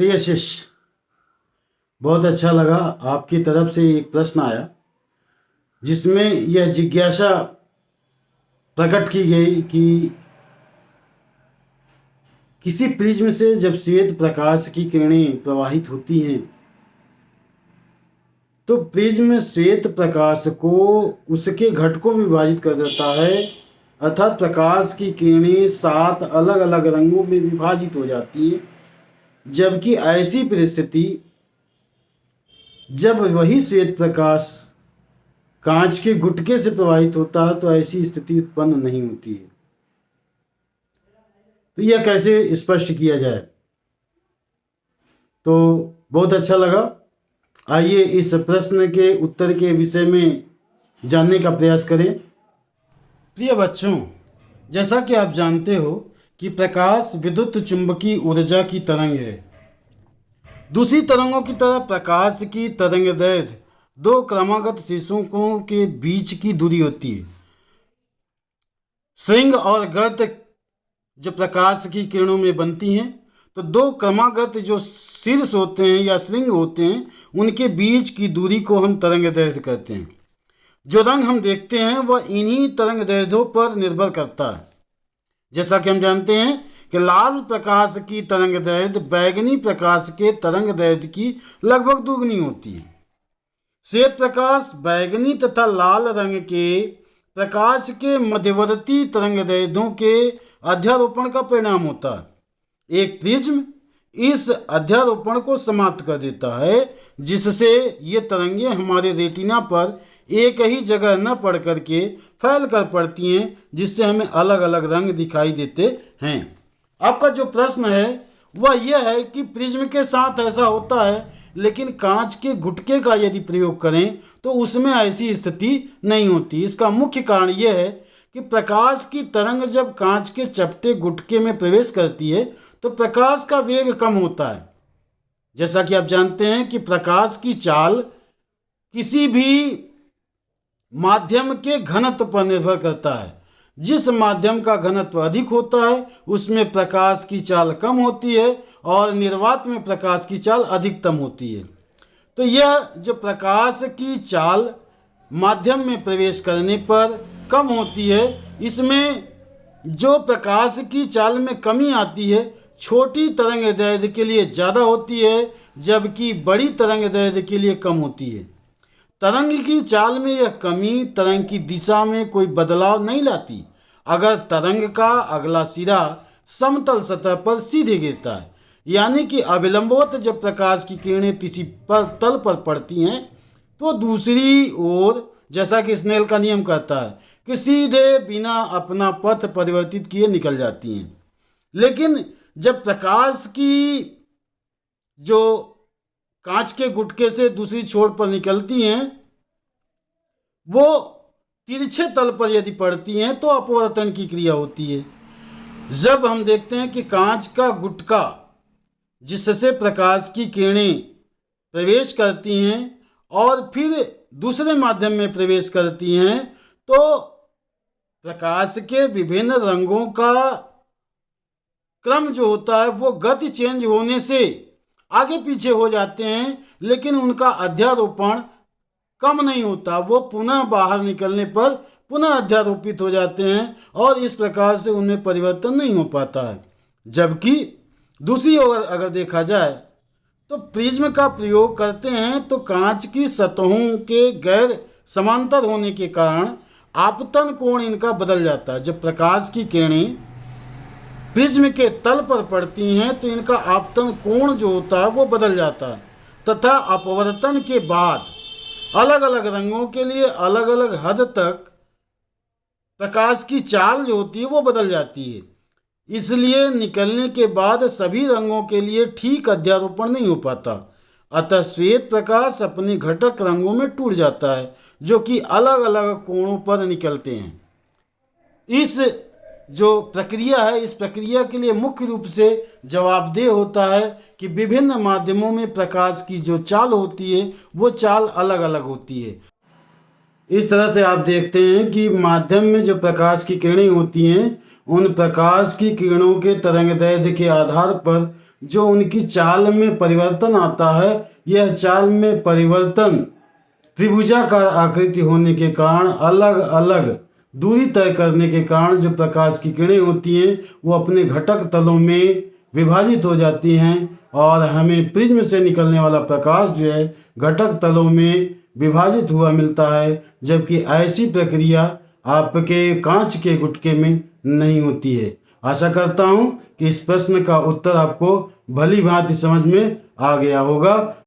प्रिय शिष्य, बहुत अच्छा लगा। आपकी तरफ से एक प्रश्न आया जिसमें यह जिज्ञासा प्रकट की गई कि किसी प्रिज्म से जब श्वेत प्रकाश की किरणें प्रवाहित होती हैं तो प्रिज्म श्वेत प्रकाश को उसके घटकों में विभाजित कर देता है, अर्थात प्रकाश की किरणें 7 अलग अलग रंगों में विभाजित हो जाती है। जबकि ऐसी परिस्थिति जब वही श्वेत प्रकाश कांच के गुटके से प्रवाहित होता है तो ऐसी स्थिति उत्पन्न नहीं होती है। तो यह कैसे स्पष्ट किया जाए? तो बहुत अच्छा लगा। आइए इस प्रश्न के उत्तर के विषय में जानने का प्रयास करें। प्रिय बच्चों, जैसा कि आप जानते हो कि प्रकाश विद्युत चुंबकीय ऊर्जा की तरंग है। दूसरी तरंगों की तरह प्रकाश की तरंगदैर्घ्य 2 क्रमागत शीर्षकों के बीच की दूरी होती है। श्रृंग और गर्त जो प्रकाश की किरणों में बनती हैं, तो 2 क्रमागत जो शीर्ष होते हैं या श्रृंग होते हैं, उनके बीच की दूरी को हम तरंगदैर्घ्य कहते हैं। जो रंग हम देखते हैं वह इन्हीं तरंगदैर्घ्यों पर निर्भर करता है। जैसा कि हम जानते हैं कि लाल प्रकाश की तरंगदैर्घ्य बैगनी प्रकाश के तरंगदैर्घ्य की लगभग दोगुनी होती है। श्वेत प्रकाश बैगनी तथा लाल रंग के प्रकाश के मध्यवर्ती तरंगदैर्घ्यों के अध्यारोपण का परिणाम होता है। एक प्रिज्म इस अध्यारोपण को समाप्त कर देता है, जिससे ये तरंगें हमारे रेटिना पर एक ही जगह न पड़ करके फैल कर पड़ती हैं, जिससे हमें अलग अलग रंग दिखाई देते हैं। आपका जो प्रश्न है वह यह है कि प्रिज्म के साथ ऐसा होता है, लेकिन कांच के गुटके का यदि प्रयोग करें तो उसमें ऐसी स्थिति नहीं होती। इसका मुख्य कारण यह है कि प्रकाश की तरंग जब कांच के चपटे गुटके में प्रवेश करती है तो प्रकाश का वेग कम होता है। जैसा कि आप जानते हैं कि प्रकाश की चाल किसी भी माध्यम के घनत्व पर निर्भर करता है। जिस माध्यम का घनत्व अधिक होता है उसमें प्रकाश की चाल कम होती है और निर्वात में प्रकाश की चाल अधिकतम होती है। तो यह जो प्रकाश की चाल माध्यम में प्रवेश करने पर कम होती है, इसमें जो प्रकाश की चाल में कमी आती है छोटी तरंगदैर्घ्य के लिए ज़्यादा होती है, जबकि बड़ी तरंगदैर्घ्य के लिए कम होती है। तरंग की चाल में यह कमी तरंग की दिशा में कोई बदलाव नहीं लाती अगर तरंग का अगला सिरा समतल सतह पर सीधे गिरता है, यानी कि अविलंबवत जब प्रकाश की किरणें किसी तल पर पड़ती हैं तो दूसरी ओर, जैसा कि स्नेल का नियम कहता है, कि सीधे बिना अपना पथ परिवर्तित किए निकल जाती हैं। लेकिन जब प्रकाश की जो कांच के गुटके से दूसरी छोर पर निकलती हैं वो तिरछे तल पर यदि पड़ती हैं तो अपवर्तन की क्रिया होती है। जब हम देखते हैं कि कांच का गुटका जिससे प्रकाश की किरणें प्रवेश करती हैं और फिर दूसरे माध्यम में प्रवेश करती हैं, तो प्रकाश के विभिन्न रंगों का क्रम जो होता है वो गति चेंज होने से आगे पीछे हो जाते हैं, लेकिन उनका अध्यारोपण कम नहीं होता। वो पुनः बाहर निकलने पर पुनः अध्यारोपित हो जाते हैं और इस प्रकार से उनमें परिवर्तन नहीं हो पाता है। जबकि दूसरी ओर अगर देखा जाए तो प्रिज्म का प्रयोग करते हैं तो कांच की सतहों के गैर समांतर होने के कारण आपतन कोण इनका बदल जाता है। जब प्रकाश की किरणें प्रिज्म के तल पर पड़ती हैं तो इनका आपतन कोण जो होता है वो बदल जाता है तथा अपवर्तन के बाद अलग अलग रंगों के लिए अलग अलग हद तक प्रकाश की चाल जो होती है वो बदल जाती है। इसलिए निकलने के बाद सभी रंगों के लिए ठीक अध्यारोपण नहीं हो पाता, अतः श्वेत प्रकाश अपने घटक रंगों में टूट जाता है जो कि अलग अलग कोणों पर निकलते हैं। इस जो प्रक्रिया है, इस प्रक्रिया के लिए मुख्य रूप से जवाबदेह होता है कि विभिन्न माध्यमों में प्रकाश की जो चाल होती है वो चाल अलग अलग होती है। इस तरह से आप देखते हैं कि माध्यम में जो प्रकाश की किरणें होती हैं उन प्रकाश की किरणों के तरंगदैर्घ्य के आधार पर जो उनकी चाल में परिवर्तन आता है, यह चाल में परिवर्तन त्रिभुजाकार आकृति होने के कारण, अलग अलग दूरी तय करने के कारण जो प्रकाश की किरणें होती हैं वो अपने घटक तलों में विभाजित हो जाती हैं और हमें प्रिज्म से निकलने वाला प्रकाश जो है घटक तलों में विभाजित हुआ मिलता है, जबकि ऐसी प्रक्रिया आपके कांच के गुटके में नहीं होती है। आशा करता हूँ कि इस प्रश्न का उत्तर आपको भली भांति समझ में आ गया होगा।